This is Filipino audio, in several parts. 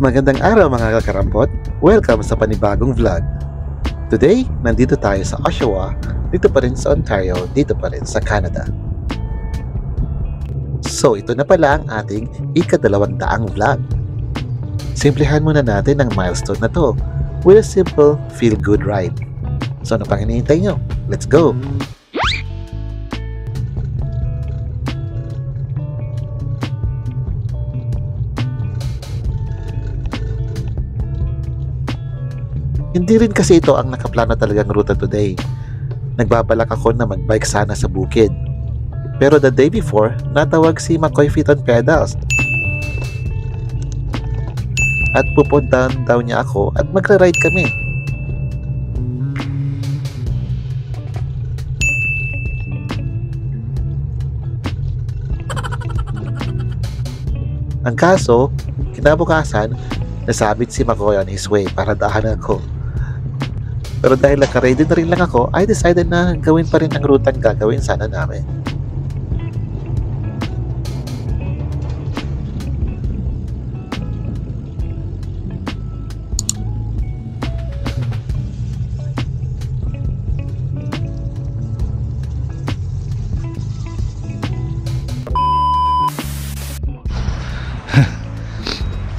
Magandang araw mga kakarampot! Welcome sa panibagong vlog. Today, nandito tayo sa Oshawa, dito pa rin sa Ontario, dito pa rin sa Canada. So ito na pala ang ating ika-200 vlog. Simplihan muna natin ang milestone na to with a simple feel-good ride. So ano pang hinihintay nyo? Let's go! Hindi rin kasi ito ang nakaplano talagang ruta today. Nagbabalak ako na magbike sana sa bukid. Pero the day before, natawag si McCoy Feet on Pedals. At pupuntahan daw niya ako at magra-ride kami. Ang kaso, kinabukasan, nasabit si McCoy on his way para daanan ko. Pero dahil naka-ready na rin lang ako, I decided na gawin pa rin ang rutang gagawin sana namin.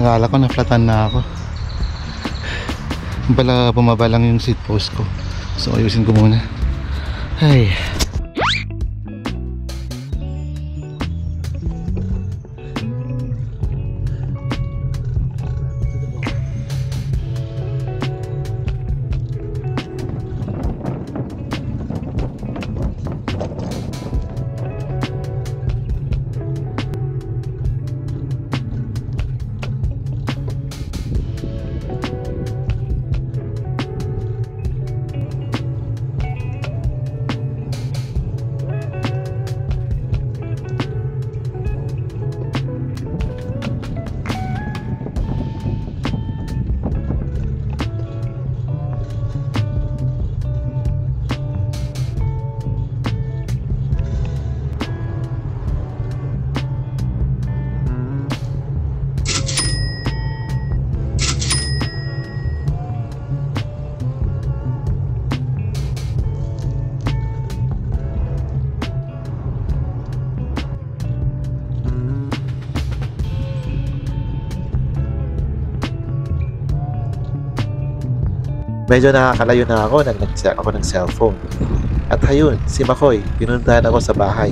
Akala ko na-flatan na ako. Bala bumaba lang yung seat post ko. So ayusin ko muna. Ay. Medyo nakakalayo na ako nang nag-check ako ng cellphone. At ayun, si McCoy, pinuntahan ako sa bahay.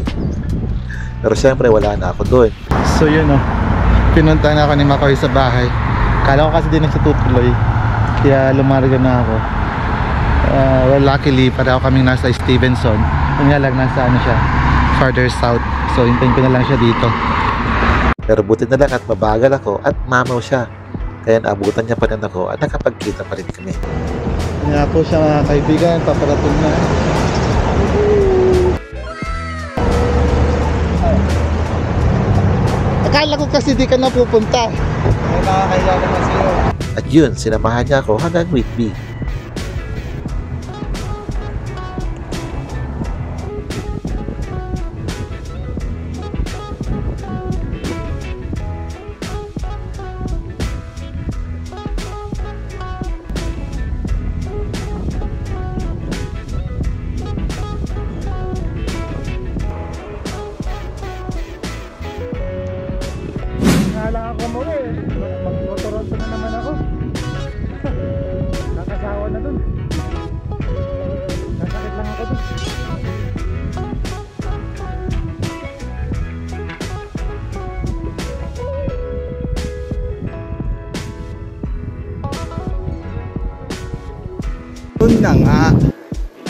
Pero syempre wala na ako doon. So yun pinuntahan na ako ni McCoy sa bahay. Kala ko kasi din na siya tutuloy, kaya lumarga na ako. Well, luckily pareho kaming nasa Stevenson. Yun nga lang, nasa siya, farther south. So hintayin ko na lang siya dito. Pero buti na lang at mabagal ako at mamaw siya. Kaya naabutan niya pa rin ako at nakapagkita pa rin kami. Kaya po siya mga kaibigan, paparating na. Akala ko kasi di ka na pupunta. May nakakaya naman sa'yo. At yun, sinamahan niya ako hanggang Whitby. Nakala ako mo mag-Toronto na naman ako. Nakasawa na dun. Nasakit lang ako dun. Yun na nga.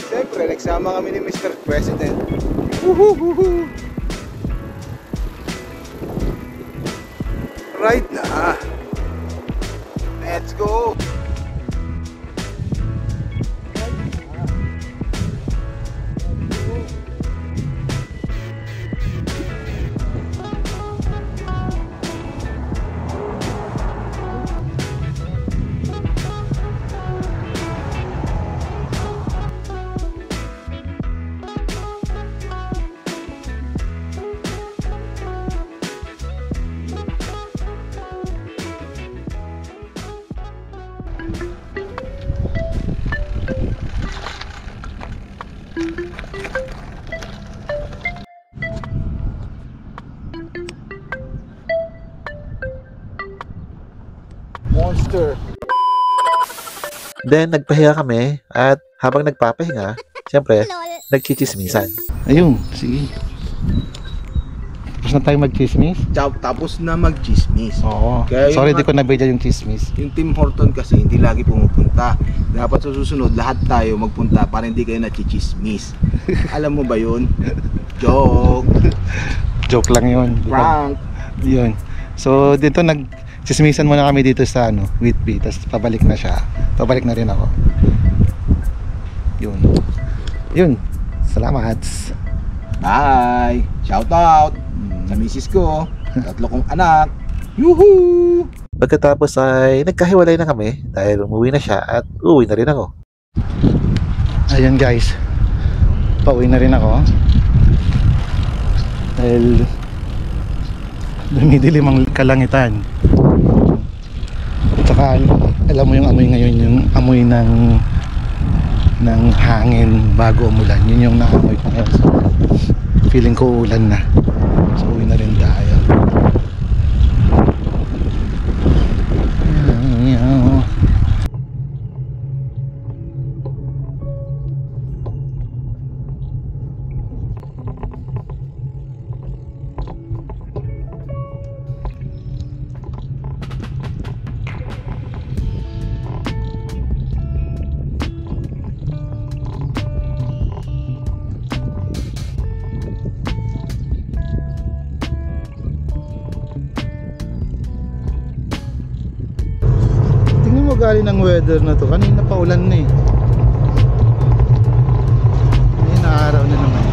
Siyempre, nagsama kami ni Mr. President. Woohoo! Right na. Let's go. faster. Then nagpahinga kami at habang nagpapahinga, syempre, nagchichismisan. Ayun, sige. Tapos na tayo mag-chismis? Tapos na mag-chismis. Oo. Kaya Sorry, yung di ko nabidya yung chismis. Yung Tim Horton kasi hindi lagi pumupunta. Dapat sa susunod, lahat tayo magpunta para hindi kayo nachichismis. Alam mo ba yun? Joke. Joke lang yun. Prank. Yun. So, dito nag-chismisan muna kami dito sa Whitby. Tapos pabalik na siya. Pabalik na rin ako. Yun. Yun. Salamat. Bye. Shout out sa misis ko. 3 kong anak. Yuhu! Pagkatapos ay nagkahiwalay na kami dahil umuwi na siya at uuwi na rin ako. Ayun guys. Pauwi na rin ako. Dahil dumidilim ang kalangitan. At saka alam mo yung amoy ngayon, yung amoy ng hangin bago umulan. Yun yung naamoy ko ngayon. So, feeling ko ulan na. So uwi na rin tayo. Galing ng weather na to, kanina pa ulan na eh. Kanina araw na naman.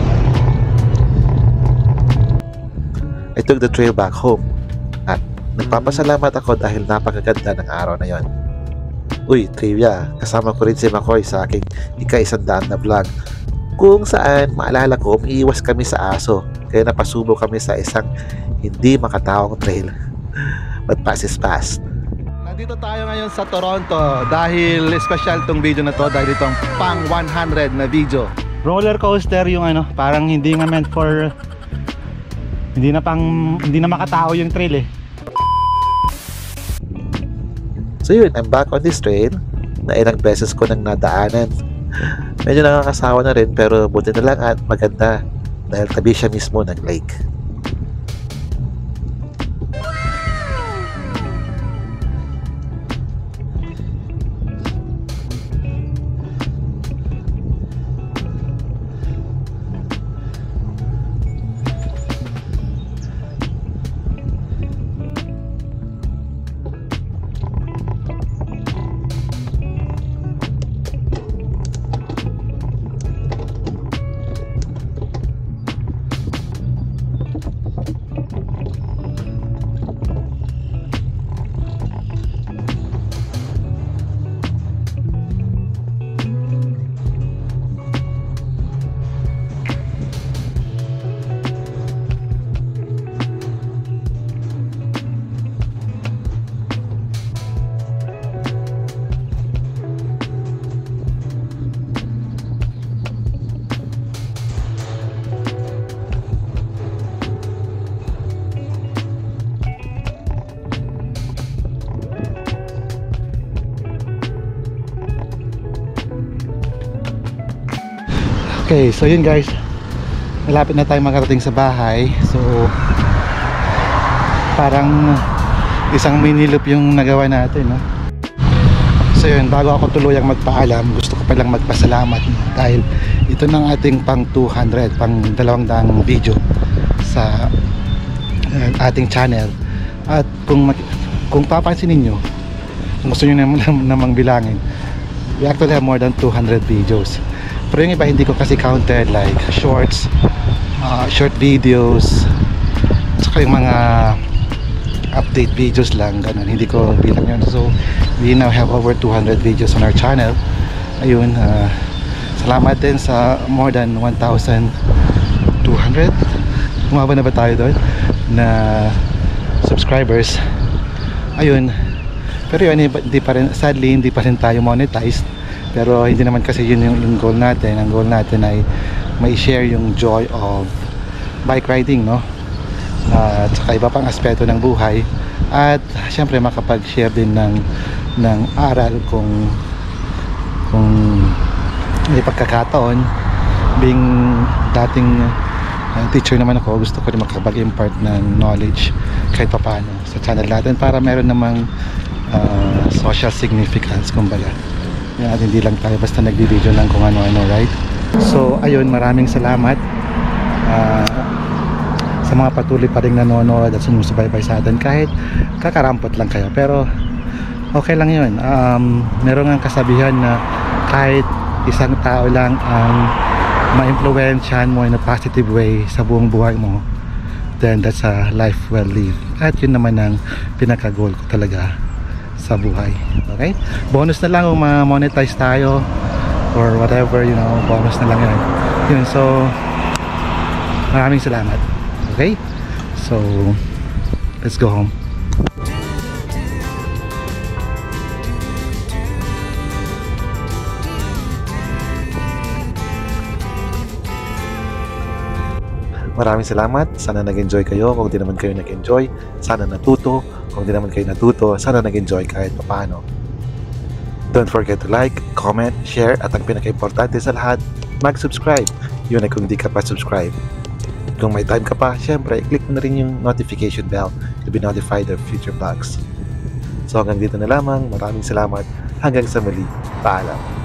I took the trail back home at nagpapasalamat ako dahil napakaganda ng araw na yon. Uy, trivia, kasama ko rin si McCoy sa aking ika-100 na vlog kung saan maalala ko umiiwas kami sa aso kaya napasubo kami sa isang hindi makataong trail. But pass is fast. Nandito tayo ngayon sa Toronto dahil special tong video na to dahil itong pang 100 na video. Roller coaster yung parang hindi nga meant for hindi na makatao yung trail eh. So yun, I'm back on this trail na ilang beses ko nang nadaanan. Medyo nakakasawa na rin pero buti na lang at maganda dahil tabi siya mismo ng lake. Okay, so yun guys, malapit na tayo makarating sa bahay. So parang isang mini loop yung nagawa natin, no? So yun, bago ako tuluyang magpaalam, gusto ko palang magpasalamat dahil ito ng ating pang 200, pang 200 video sa ating channel. At kung papansin ninyo, kung gusto nyo namang bilangin, we actually have more than 200 videos. Pero yung iba hindi ko kasi counted, like shorts, short videos, saka yung mga update videos lang, ganun, hindi ko bilang yun. So we now have over 200 videos on our channel. Ayun, salamat din sa more than 1,200, umaba na ba tayo doon na subscribers. Ayun, pero yun, hindi pa rin, sadly hindi pa rin tayo monetized. Pero hindi naman kasi yun yung goal natin. Ang goal natin ay may share yung joy of bike riding, no? At saka iba pang aspeto ng buhay. At syempre makapag-share din ng ng aral kung may pagkakataon. Being dating teacher naman ako, gusto ko rin makapag-impart ng knowledge kahit paano sa channel natin para meron namang social significance, kumbaga. At hindi lang tayo basta nagbi-video lang kung ano-ano, right? So ayun, maraming salamat sa mga patuloy pa rin nanonood at sumusubaybay sa atin kahit kakarampot lang kayo, pero okay lang yun. Meron nga kasabihan na kahit isang tao lang ang ma-influensyahan mo in a positive way sa buong buhay mo, then that's a life well lived. At yun naman ang pinaka-goal ko talaga sa buhay. Okay? Bonus na lang kung ma-monetize tayo or whatever, you know, bonus na lang yun. So maraming salamat. Okay? So let's go home. Maraming salamat. Sana nag-enjoy kayo. Kung di naman kayo nag-enjoy, sana natuto. Kung di naman kayo natuto, sana nag-enjoy kahit paano. Don't forget to like, comment, share, at ang pinaka-importante sa lahat, mag-subscribe. Yun ay kung di ka pa subscribe. Kung may time ka pa, syempre, click mo na rin yung notification bell to be notified of future vlogs. So hanggang dito na lamang. Maraming salamat. Hanggang sa muli. Paalam.